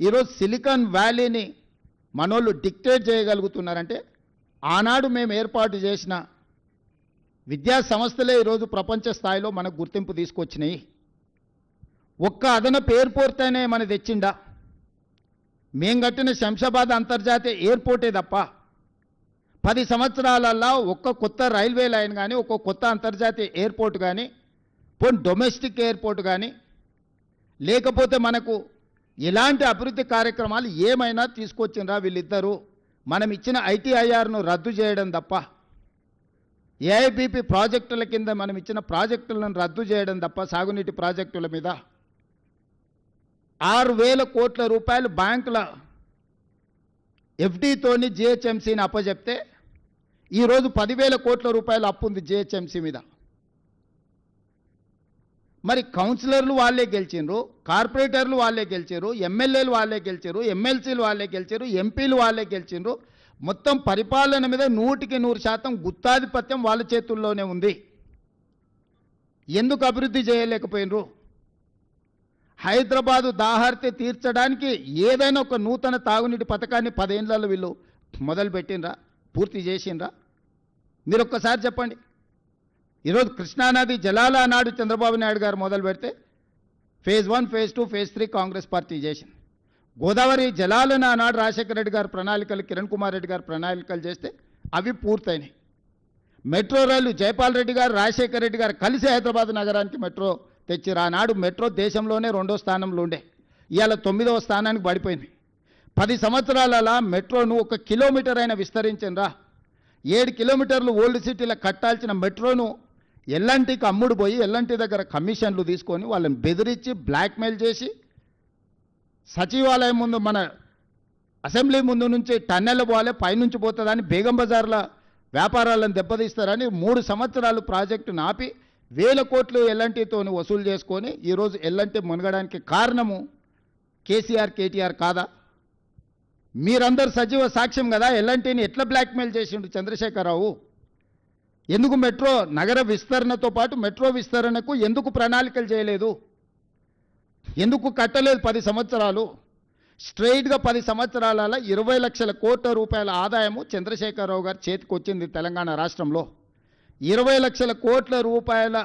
ఈరోజు సిలికాన్ వ్యాలీని మనోళ్ళు డిక్టేట్ చేయగలుగుతున్నారంటే ఆనాడు మేము ఏర్పాటు చేసిన విద్యా సంస్థలే ఈరోజు ప్రపంచ స్థాయిలో మనకు గుర్తింపు తీసుకొచ్చినాయి. ఒక్క అదనపు ఎయిర్పోర్ట్ అనే మన తెచ్చిండా? మేము కట్టిన శంషాబాద్ అంతర్జాతీయ ఎయిర్పోర్టే తప్ప 10 సంవత్సరాలల్లో ఒక్క కొత్త రైల్వే లైన్ కానీ, ఒక్క కొత్త అంతర్జాతీయ ఎయిర్పోర్ట్ కానీ, పోనీ డొమెస్టిక్ ఎయిర్పోర్ట్ కానీ, లేకపోతే మనకు ఇలాంటి అభివృద్ధి కార్యక్రమాలు ఏమైనా తీసుకొచ్చిండ్రా వీళ్ళిద్దరూ? మనం ఇచ్చిన ఐటీఐఆర్ను రద్దు చేయడం తప్ప, ఏఐబీపీ ప్రాజెక్టుల కింద మనం ఇచ్చిన ప్రాజెక్టులను రద్దు చేయడం తప్ప, సాగునీటి ప్రాజెక్టుల మీద 6,000 కోట్ల రూపాయలు బ్యాంకుల ఎఫ్డీతోని జిహెచ్ఎంసీని అప్పచెప్తే ఈరోజు 10,000 కోట్ల రూపాయలు అప్పు ఉంది జిహెచ్ఎంసీ మీద. మరి కౌన్సిలర్లు వాళ్ళే గెలిచిండ్రు, కార్పొరేటర్లు వాళ్ళే గెలిచారు, ఎమ్మెల్యేలు వాళ్ళే గెలిచారు, ఎమ్మెల్సీలు వాళ్ళే గెలిచారు, ఎంపీలు వాళ్ళే గెలిచిండ్రు. మొత్తం పరిపాలన మీద 100% గుత్తాధిపత్యం వాళ్ళ చేతుల్లోనే ఉంది. ఎందుకు అభివృద్ధి చేయలేకపోయినరు? హైదరాబాదు దాహార్తి తీర్చడానికి ఏదైనా ఒక నూతన తాగునీటి పథకాన్ని 10 ఏళ్లలో వీళ్ళు మొదలుపెట్టినరా? పూర్తి చేసిండ్రా? మీరు ఒక్కసారి చెప్పండి. ఈరోజు కృష్ణానది జలాల నాడు చంద్రబాబు నాయుడు గారు మొదలు పెడితే phase 1, phase 2, phase 3 Congress party చేసింది. గోదావరి జలాలను ఆనాడు రాజశేఖర రెడ్డి గారు ప్రణాళికలు, కిరణ్ కుమార్ రెడ్డి గారు ప్రణాళికలు చేస్తే అవి పూర్తయినాయి. మెట్రో రైలు జైపాల్ రెడ్డి గారు, రాజశేఖర రెడ్డి గారు కలిసి హైదరాబాద్ నగరానికి మెట్రో తెచ్చిరు. ఆనాడు మెట్రో దేశంలోనే 2వ స్థానంలో ఉండే, ఇవాళ 9వ స్థానానికి పడిపోయింది. 10 సంవత్సరాల మెట్రోను 1 కిలోమీటర్ అయినా విస్తరించిండ్రా? 7 కిలోమీటర్లు ఓల్డ్ సిటీలో కట్టాల్సిన మెట్రోను ఎల్ఎన్టీకి అమ్ముడు పోయి ఎల్ఎన్టీ దగ్గర కమిషన్లు తీసుకొని వాళ్ళని బెదిరించి బ్లాక్మెయిల్ చేసి సచివాలయం ముందు, మన అసెంబ్లీ ముందు నుంచి టన్నెల్ పోవాలి, పైనుంచి పోతుందని బేగం బజార్ల వ్యాపారాలను దెబ్బతీస్తారని 3 సంవత్సరాలు ప్రాజెక్టును ఆపి 1,000 కోట్లు ఎల్ఎన్టీతో వసూలు చేసుకొని ఈరోజు ఎల్ఎన్టీ మునగడానికి కారణము కేసీఆర్, కేటీఆర్ కాదా? మీరందరూ సజీవ సాక్ష్యం కదా. ఎల్ఎన్టీని ఎట్లా బ్లాక్మెయిల్ చేసిండు చంద్రశేఖరరావు? ఎందుకు మెట్రో నగర విస్తరణతో పాటు మెట్రో విస్తరణకు ఎందుకు ప్రణాళికలు చేయలేదు? ఎందుకు కట్టలేదు? 10 సంవత్సరాలు స్ట్రైట్గా 10 సంవత్సరాల 20 లక్షల కోట్ల రూపాయల ఆదాయము చంద్రశేఖరరావు గారి చేతికి వచ్చింది తెలంగాణ రాష్ట్రంలో. 20 లక్షల కోట్ల రూపాయల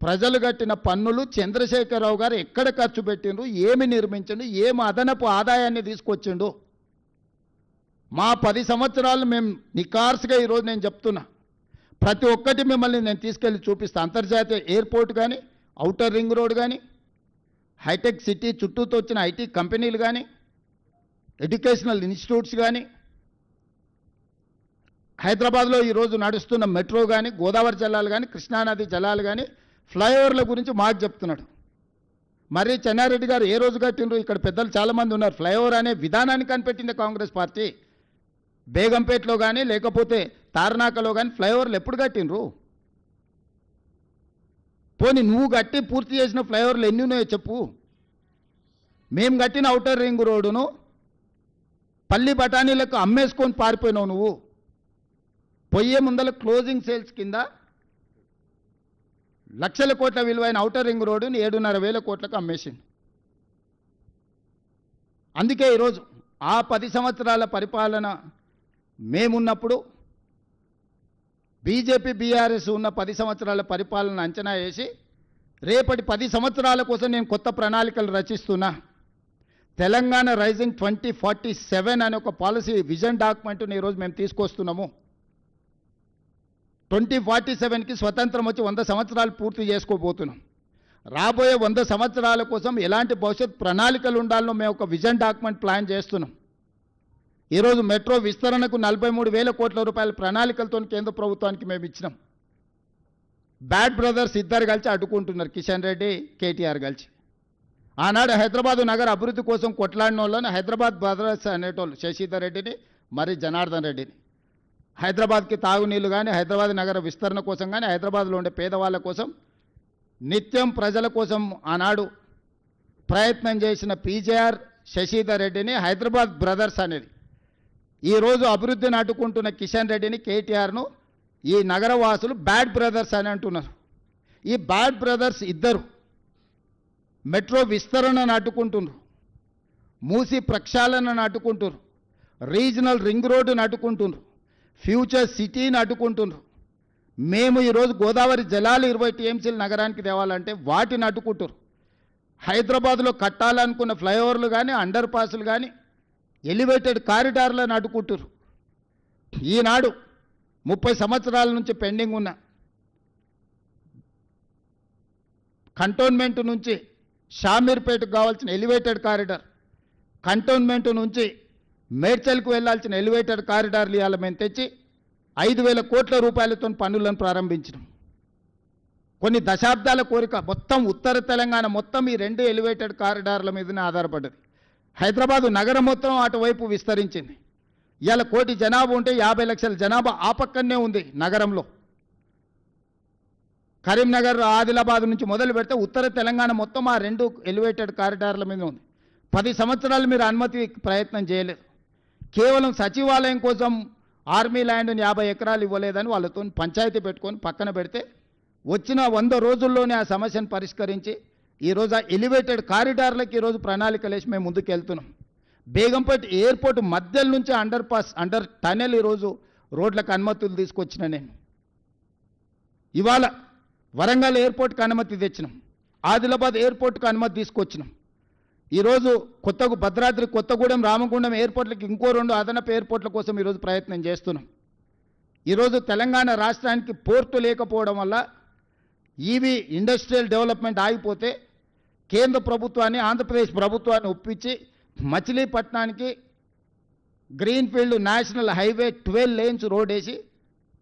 ప్రజలు కట్టిన పన్నులు చంద్రశేఖరరావు గారు ఎక్కడ ఖర్చు పెట్టిండు, ఏమి నిర్మించిండు, ఏమి అదనపు ఆదాయాన్ని తీసుకొచ్చిండు? మా 10 సంవత్సరాలు మేము నికార్స్గా ఈరోజు నేను చెప్తున్నా, ప్రతి ఒక్కటి మిమ్మల్ని నేను తీసుకెళ్ళి చూపిస్తా. అంతర్జాతీయ ఎయిర్పోర్ట్ కానీ, ఔటర్ రింగ్ రోడ్ కానీ, హైటెక్ సిటీ చుట్టూతో వచ్చిన ఐటీ కంపెనీలు కానీ, ఎడ్యుకేషనల్ ఇన్స్టిట్యూట్స్ కానీ, హైదరాబాద్లో ఈరోజు నడుస్తున్న మెట్రో కానీ, గోదావరి జలాలు కానీ, కృష్ణానది జలాలు కానీ, ఫ్లైఓవర్ల గురించి మాకు చెప్తున్నాడు. మరి చెన్నారెడ్డి గారు ఏ రోజు కట్టిండ్రు? ఇక్కడ పెద్దలు చాలామంది ఉన్నారు. ఫ్లైఓవర్ అనే విధానాన్ని కనిపెట్టింది కాంగ్రెస్ పార్టీ. బేగంపేటలో కానీ, లేకపోతే తార్నాకలో కానీ ఫ్లైఓవర్లు ఎప్పుడు కట్టిండ్రు? పోనీ నువ్వు కట్టి పూర్తి చేసిన ఫ్లైఓవర్లు ఎన్ని ఉన్నాయో చెప్పు. మేము కట్టిన ఔటర్ రింగ్ రోడ్డును పల్లి బఠానీలకు అమ్మేసుకొని పారిపోయినావు నువ్వు. పొయ్యే ముందల క్లోజింగ్ సేల్స్ కింద లక్షల కోట్ల విలువైన ఔటర్ రింగ్ రోడ్డుని 7,500 కోట్లకు అమ్మేసింది. అందుకే ఈరోజు ఆ 10 సంవత్సరాల పరిపాలన మేమున్నప్పుడు బీజేపీ, బీఆర్ఎస్ ఉన్న 10 సంవత్సరాల పరిపాలన అంచనా వేసి రేపటి 10 సంవత్సరాల కోసం నేను కొత్త ప్రణాళికలు రచిస్తున్నా. తెలంగాణ రైజింగ్ 2047 అనే ఒక పాలసీ విజన్ డాక్యుమెంట్ని ఈరోజు మేము తీసుకొస్తున్నాము. 2047కి స్వతంత్రం వచ్చి 100 సంవత్సరాలు పూర్తి చేసుకోబోతున్నాం. రాబోయే 100 సంవత్సరాల కోసం ఎలాంటి భవిష్యత్ ప్రణాళికలు ఉండాలనో మేము ఒక విజన్ డాక్యుమెంట్ ప్లాన్ చేస్తున్నాం. ఈరోజు మెట్రో విస్తరణకు 43,000 కోట్ల రూపాయల ప్రణాళికలతో కేంద్ర ప్రభుత్వానికి మేము ఇచ్చినాం. బ్యాడ్ బ్రదర్స్ ఇద్దరు కలిసి అడ్డుకుంటున్నారు, కిషన్ రెడ్డి, కేటీఆర్ కలిసి. ఆనాడు హైదరాబాదు నగర అభివృద్ధి కోసం కొట్లాడిన వాళ్ళని హైదరాబాద్ బ్రదర్స్ అనేటోళ్ళు, శశిధర్ రెడ్డిని, మరి జనార్దన్ రెడ్డిని. హైదరాబాద్కి తాగునీళ్ళు కానీ, హైదరాబాద్ నగర విస్తరణ కోసం కానీ, హైదరాబాద్లో ఉండే పేదవాళ్ళ కోసం, నిత్యం ప్రజల కోసం ఆనాడు ప్రయత్నం చేసిన పీజేఆర్, శశిధర్ రెడ్డిని హైదరాబాద్ బ్రదర్స్ అనేది. ఈరోజు అభివృద్ధిని అడ్డుకుంటున్న కిషన్ రెడ్డిని, కేటీఆర్ను ఈ నగరవాసులు బ్యాడ్ బ్రదర్స్ అని అంటున్నారు. ఈ బ్యాడ్ బ్రదర్స్ ఇద్దరు మెట్రో విస్తరణను అడ్డుకుంటున్నారు. మూసి ప్రక్షాళనను అడ్డుకుంటున్నారు, రీజనల్ రింగ్ రోడ్డును అడ్డుకుంటున్నారు, ఫ్యూచర్ సిటీని అడ్డుకుంటున్నారు. మేము ఈరోజు గోదావరి జలాలు 20 టీఎంసీలు నగరానికి తేవాలంటే వాటిని అడ్డుకుంటారు. హైదరాబాద్లో కట్టాలనుకున్న ఫ్లైఓవర్లు కానీ అండర్ పాస్లు కానీ ఎలివేటెడ్ కారిడార్లను అడ్డుకుంటారు. ఈనాడు 30 సంవత్సరాల నుంచి పెండింగ్ ఉన్న కంటోన్మెంట్ నుంచి షామీర్పేటకు కావాల్సిన ఎలివేటెడ్ కారిడార్, కంటోన్మెంట్ నుంచి మేడ్చల్కు వెళ్లాల్సిన ఎలివేటెడ్ కారిడార్లు ఇవాళ మేము తెచ్చి 5,000 కోట్ల రూపాయలతో పనులను ప్రారంభించినాం. కొన్ని దశాబ్దాల కోరిక, మొత్తం ఉత్తర తెలంగాణ మొత్తం ఈ 2 ఎలివేటెడ్ కారిడార్ల మీదనే ఆధారపడ్డది. హైదరాబాదు నగరం మొత్తం అటువైపు విస్తరించింది. ఇవాళ 1 కోటి జనాభా ఉంటే 50 లక్షల జనాభా ఆ పక్కనే ఉంది నగరంలో. కరీంనగర్, ఆదిలాబాద్ నుంచి మొదలు పెడితే ఉత్తర తెలంగాణ మొత్తం ఆ 2 ఎలివేటెడ్ కారిడార్ల మీద ఉంది. 10 సంవత్సరాలు మీరు అనుమతి ప్రయత్నం చేయలేదు. కేవలం సచివాలయం కోసం ఆర్మీ ల్యాండ్ని 50 ఎకరాలు ఇవ్వలేదని వాళ్ళతో పంచాయతీ పెట్టుకొని పక్కన పెడితే వచ్చిన 100 రోజుల్లోనే ఆ సమస్యను పరిష్కరించి ఈరోజు ఆ ఎలివేటెడ్ కారిడార్లకు ఈరోజు ప్రణాళికలు వేసి మేము ముందుకు వెళ్తున్నాం. బేగంపేట ఎయిర్పోర్ట్ మధ్యలో నుంచి అండర్ పాస్, అండర్ టనెల్ ఈరోజు రోడ్లకు అనుమతులు తీసుకొచ్చిన నేను. ఇవాళ వరంగల్ ఎయిర్పోర్ట్కి అనుమతి తెచ్చినాం, ఆదిలాబాద్ ఎయిర్పోర్ట్కి అనుమతి తీసుకొచ్చినాం. ఈరోజు భద్రాద్రి, కొత్తగూడెం, రామగుండం ఎయిర్పోర్ట్లకు ఇంకో 2 అదనపు ఎయిర్పోర్ట్ల కోసం ఈరోజు ప్రయత్నం చేస్తున్నాం. ఈరోజు తెలంగాణ రాష్ట్రానికి పోర్టు లేకపోవడం వల్ల ఈవీ ఇండస్ట్రియల్ డెవలప్మెంట్ ఆగిపోతే కేంద్ర ప్రభుత్వాన్ని, ఆంధ్రప్రదేశ్ ప్రభుత్వాన్ని ఒప్పించి మచిలీపట్నానికి greenfield national highway 12 lanes road వేసి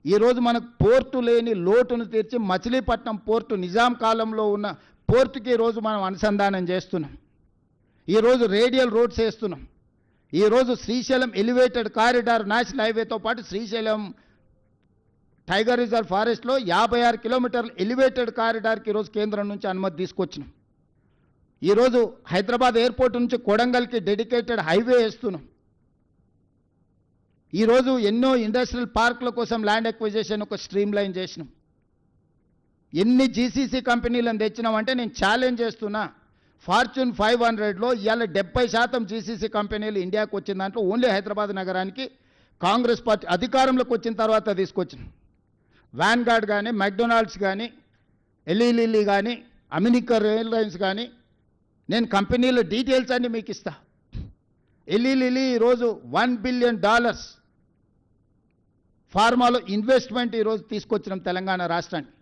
ఈరోజు మనకు పోర్టు లేని లోటును తీర్చి మచిలీపట్నం పోర్టు నిజాం కాలంలో ఉన్న పోర్టుకి ఈరోజు మనం అనుసంధానం చేస్తున్నాం. ఈరోజు రేడియల్ రోడ్స్ వేస్తున్నాం. ఈరోజు శ్రీశైలం ఎలివేటెడ్ కారిడార్ నేషనల్ హైవేతో పాటు శ్రీశైలం టైగర్ రిజర్వ్ ఫారెస్ట్లో 56 కిలోమీటర్ల ఎలివేటెడ్ కారిడార్కి ఈరోజు కేంద్రం నుంచి అనుమతి తీసుకొచ్చినాం. ఈరోజు హైదరాబాద్ ఎయిర్పోర్ట్ నుంచి కొడంగల్కి డెడికేటెడ్ హైవే వేస్తున్నాం. ఈరోజు ఎన్నో ఇండస్ట్రియల్ పార్కుల కోసం ల్యాండ్ ఎక్విజిషన్ ఒక స్ట్రీమ్ లైన్ చేసినాం. ఎన్ని జీసీసీ కంపెనీలను తెచ్చినామంటే నేను ఛాలెంజ్ చేస్తున్నా, ఫార్చ్యూన్ 500లో ఇవాళ 70% జీసీసీ కంపెనీలు ఇండియాకు వచ్చిన దాంట్లో ఓన్లీ హైదరాబాద్ నగరానికి కాంగ్రెస్ పార్టీ అధికారంలోకి వచ్చిన తర్వాత తీసుకొచ్చినాం. వ్యాన్గార్డ్ కానీ, మెక్డొనాల్డ్స్ కానీ, ఎల్ఈలిల్లీ కానీ, అమెరికన్ ఎయిర్లైన్స్ కానీ, నేను కంపెనీల డీటెయిల్స్ అన్నీ మీకు ఇస్తా. ఎల్ఈలిల్లీ ఈరోజు $1 బిలియన్ ఫార్మాలో ఇన్వెస్ట్మెంట్ ఈరోజు తీసుకొచ్చినాం తెలంగాణ రాష్ట్రానికి.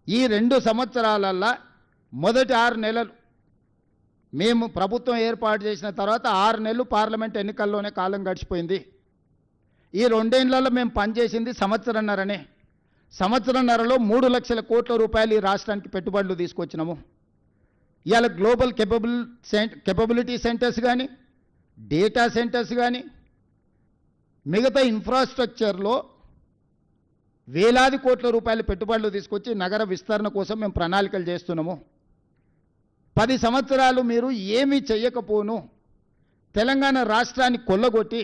ఈ 2 సంవత్సరాలల్లో మొదటి 6 నెలలు మేము ప్రభుత్వం ఏర్పాటు చేసిన తర్వాత 6 నెలలు పార్లమెంట్ ఎన్నికల్లోనే కాలం గడిచిపోయింది. ఈ 2 ఏళ్లలో మేము పనిచేసింది సంవత్సరన్నరనే. సంవత్సరన్నరలో 3 లక్షల కోట్ల రూపాయలు ఈ రాష్ట్రానికి పెట్టుబడులు తీసుకొచ్చినాము. ఇవాళ గ్లోబల్ కెపబిలిటీ సెంటర్స్ కానీ, డేటా సెంటర్స్ కానీ, మిగతా ఇన్ఫ్రాస్ట్రక్చర్లో వేలాది కోట్ల రూపాయల పెట్టుబడులు తీసుకొచ్చి నగర విస్తరణ కోసం మేము ప్రణాళికలు చేస్తున్నాము. 10 సంవత్సరాలు మీరు ఏమీ చెయ్యకపోను తెలంగాణ రాష్ట్రాన్ని కొల్లగొట్టి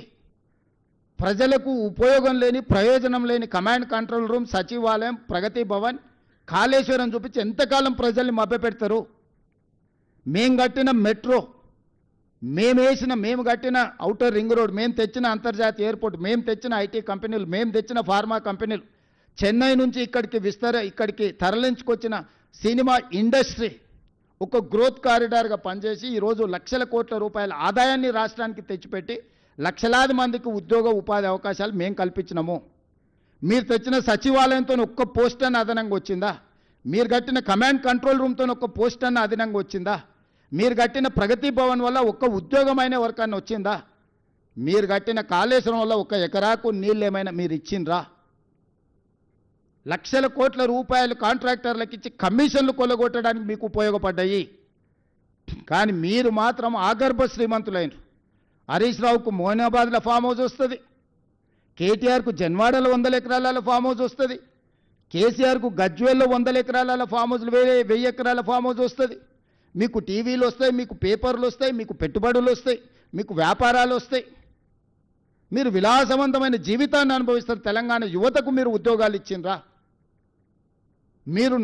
ప్రజలకు ఉపయోగం లేని, ప్రయోజనం లేని కమాండ్ కంట్రోల్ రూమ్, సచివాలయం, ప్రగతి భవన్, కాళేశ్వరం చూపించి ఎంతకాలం ప్రజల్ని మభ్యపెడతారు? మేము కట్టిన మెట్రో, మేము కట్టిన ఔటర్ రింగ్ రోడ్, మేము తెచ్చిన అంతర్జాతీయ ఎయిర్పోర్ట్, మేము తెచ్చిన ఐటీ కంపెనీలు, మేము తెచ్చిన ఫార్మా కంపెనీలు, చెన్నై నుంచి ఇక్కడికి తరలించుకొచ్చిన సినిమా ఇండస్ట్రీ ఒక గ్రోత్ కారిడార్గా పనిచేసి ఈరోజు లక్షల కోట్ల రూపాయల ఆదాయాన్ని రాష్ట్రానికి తెచ్చిపెట్టి లక్షలాది మందికి ఉద్యోగ ఉపాధి అవకాశాలు మేము కల్పించినాము. మీరు తెచ్చిన సచివాలయంతో ఒక్క పోస్ట్ అన్న అదనంగా వచ్చిందా? మీరు కట్టిన కమాండ్ కంట్రోల్ రూమ్తో ఒక్క పోస్ట్ అన్న అదనంగా వచ్చిందా? మీరు కట్టిన ప్రగతి భవన్ వల్ల ఒక్క ఉద్యోగమైన ఎవరికన్నా వచ్చిందా? మీరు కట్టిన కాళేశ్వరం వల్ల 1 ఎకరాకు నీళ్ళు ఏమైనా మీరు ఇచ్చిండ్రా? లక్షల కోట్ల రూపాయలు కాంట్రాక్టర్లకు ఇచ్చి కమిషన్లు కొల్లగొట్టడానికి మీకు ఉపయోగపడ్డాయి. కానీ మీరు మాత్రం ఆగర్భ శ్రీమంతులైనరు. హరీష్ రావుకు మోయినాబాద్లో ఫామ్ హౌస్ వస్తుంది, కేటీఆర్కు జన్వాడలో 100 ఎకరాల ఫామ్ హౌస్ వస్తుంది, కేసీఆర్కు గజ్వేల్లో 100 ఎకరాల ఫామ్ హౌస్లు, 1000 ఎకరాల ఫామ్ హౌస్ వస్తుంది. మీకు టీవీలు వస్తాయి, మీకు పేపర్లు వస్తాయి, మీకు పెట్టుబడులు వస్తాయి, మీకు వ్యాపారాలు వస్తాయి. మీరు విలాసవంతమైన జీవితాన్ని అనుభవిస్తారు. తెలంగాణ యువతకు మీరు ఉద్యోగాలు ఇచ్చిండ్రా? మీరు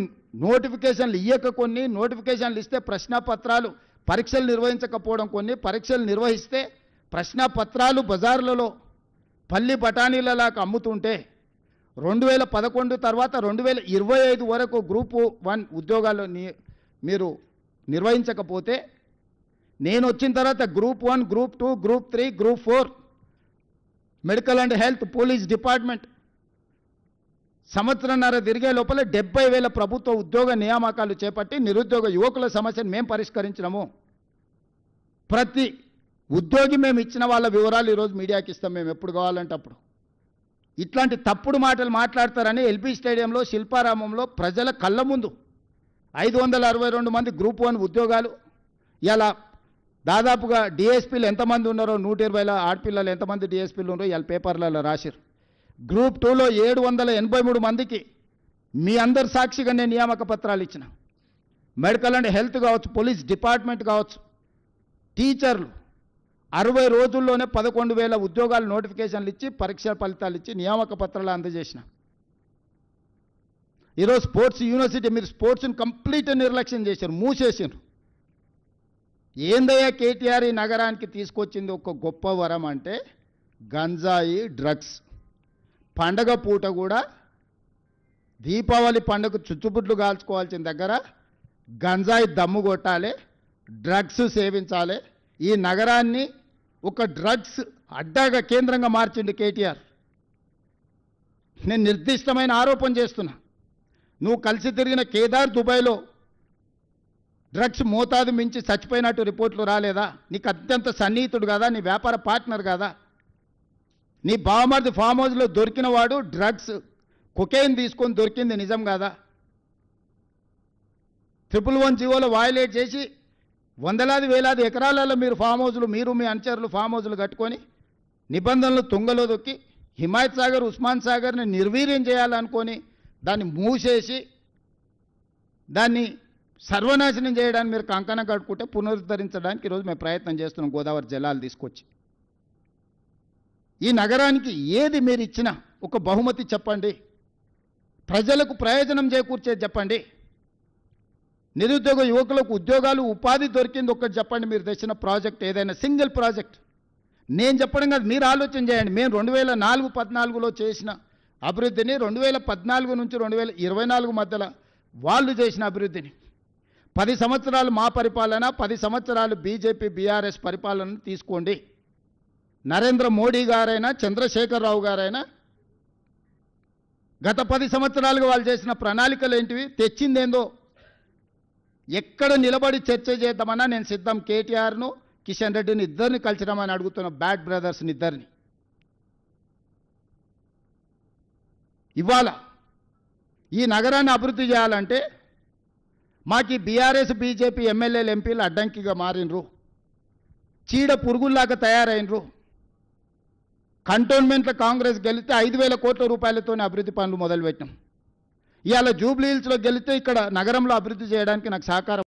నోటిఫికేషన్లు ఇయ్యక, కొన్ని నోటిఫికేషన్లు ఇస్తే ప్రశ్నపత్రాలు పరీక్షలు నిర్వహించకపోవడం, కొన్ని పరీక్షలు నిర్వహిస్తే ప్రశ్నపత్రాలు బజార్లలో పల్లి బఠానీలలాగా అమ్ముతుంటే 2011 తర్వాత 2025 వరకు గ్రూప్ 1 ఉద్యోగాలు మీరు నిర్వహించకపోతే, నేను వచ్చిన తర్వాత group 1, group 2, group 3, group 4 medical and health, police department సంవత్సరంన్నర తిరిగే లోపల 70,000 ప్రభుత్వ ఉద్యోగ నియామకాలు చేపట్టి నిరుద్యోగ యువకుల సమస్యను మేము పరిష్కరించినాము. ప్రతి ఉద్యోగి మేము ఇచ్చిన వాళ్ళ వివరాలు ఈరోజు మీడియాకి ఇస్తాం, మేము ఎప్పుడు కావాలంటే అప్పుడు. ఇట్లాంటి తప్పుడు మాటలు మాట్లాడతారని ఎల్బీ స్టేడియంలో, శిల్పారామంలో ప్రజల కళ్ళ ముందు 562 మంది గ్రూప్ 1 ఉద్యోగాలు, ఇలా దాదాపుగా డిఎస్పీలు ఎంతమంది ఉన్నారో 120 ఆడపిల్లలు ఎంతమంది డిఎస్పీలు ఉన్నారో ఇలా పేపర్లలో రాశారు. గ్రూప్ 2లో 783 మందికి మీ అందరి సాక్షిగా నేను నియామక పత్రాలు ఇచ్చిన. మెడికల్ అండ్ హెల్త్ కావచ్చు, పోలీస్ డిపార్ట్మెంట్ కావచ్చు, టీచర్లు 60 రోజుల్లోనే 11,000 ఉద్యోగాలు నోటిఫికేషన్లు ఇచ్చి, పరీక్ష ఫలితాలు ఇచ్చి, నియామక పత్రాలు అందజేసిన. ఈరోజు స్పోర్ట్స్ యూనివర్సిటీ, మీరు స్పోర్ట్స్ని కంప్లీట్ నిర్లక్ష్యం చేశారు, మూసేసారు. ఏందయ్యా కేటీఆర్ ఈ నగరానికి తీసుకొచ్చింది ఒక గొప్ప వరం అంటే గంజాయి, డ్రగ్స్. పండగ పూట కూడా దీపావళి పండుగ చుచ్చుబుడ్లు కాల్చుకోవాల్సిన దగ్గర గంజాయి దమ్ము కొట్టాలి, డ్రగ్స్ సేవించాలి. ఈ నగరాన్ని ఒక డ్రగ్స్ అడ్డాగా కేంద్రంగా మార్చిండు కేటీఆర్. నేను నిర్దిష్టమైన ఆరోపణ చేస్తున్నా. నువ్వు కలిసి తిరిగిన కేదార్ దుబాయ్లో డ్రగ్స్ మోతాదు మించి చచ్చిపోయినట్టు రిపోర్ట్లు రాలేదా? నీకు అత్యంత సన్నిహితుడు కదా, నీ వ్యాపార పార్ట్నర్ కదా. నీ బావమరిది ఫామ్ హౌస్లో దొరికిన వాడు డ్రగ్స్ కొకైన్ తీసుకొని దొరికింది నిజం కదా? 111 జీవోలో వయలేట్ చేసి వందలాది వేలాది ఎకరాలలో మీరు ఫామ్ హౌస్లు, మీరు మీ అనుచరులు ఫామ్ హౌస్లు కట్టుకొని నిబంధనలు తుంగలో దొక్కి హిమాయత్ సాగర్, ఉస్మాన్ సాగర్ని నిర్వీర్యం చేయాలనుకొని దాన్ని మూసేసి దాన్ని సర్వనాశనం చేయడానికి మీరు కంకణం కట్టుకుంటే పునరుద్ధరించడానికి ఈరోజు మేము ప్రయత్నం చేస్తున్నాం, గోదావరి జలాలు తీసుకొచ్చి. ఈ నగరానికి ఏది మీరు ఇచ్చినా ఒక బహుమతి చెప్పండి, ప్రజలకు ప్రయోజనం చేకూర్చేది చెప్పండి, నిరుద్యోగ యువకులకు ఉద్యోగాలు, ఉపాధి దొరికింది ఒక్కటి చెప్పండి. మీరు తెచ్చిన ప్రాజెక్ట్ ఏదైనా సింగిల్ ప్రాజెక్ట్ నేను చెప్పడం కాదు, మీరు ఆలోచన చేయండి. మేము 2014-15లో చేసిన అభివృద్ధిని 2014 నుంచి 2024 మధ్యలో వాళ్ళు చేసిన అభివృద్ధిని, 10 సంవత్సరాలు మా పరిపాలన, 10 సంవత్సరాలు బీజేపీ బీఆర్ఎస్ పరిపాలన తీసుకోండి. నరేంద్ర మోడీ గారైనా, చంద్రశేఖరరావు గారైనా గత 10 సంవత్సరాలుగా వాళ్ళు చేసిన ప్రణాళికలు ఏంటివి, తెచ్చిందేందో ఎక్కడ నిలబడి చర్చ చేద్దామన్నా నేను సిద్ధం. కేటీఆర్ను, కిషన్ రెడ్డిని ఇద్దరిని కలిసినామని అడుగుతున్న బ్యాడ్ బ్రదర్స్ని ఇద్దరిని. ఇవాళ ఈ నగరాన్ని అభివృద్ధి చేయాలంటే మాకు ఈ బీఆర్ఎస్ బీజేపీ ఎమ్మెల్యేలు ఎంపీలు అడ్డంకిగా మారినరు, చీడ పురుగుల్లాగా తయారైనరు. కంటోన్మెంట్లో కాంగ్రెస్ గెలిస్తే 5,000 కోట్ల రూపాయలతోనే అభివృద్ధి పనులు మొదలుపెట్టాం. ఇవాళ జూబ్లీ హిల్స్లో గెలిస్తే ఇక్కడ నగరంలో అభివృద్ధి చేయడానికి నాకు సహకారం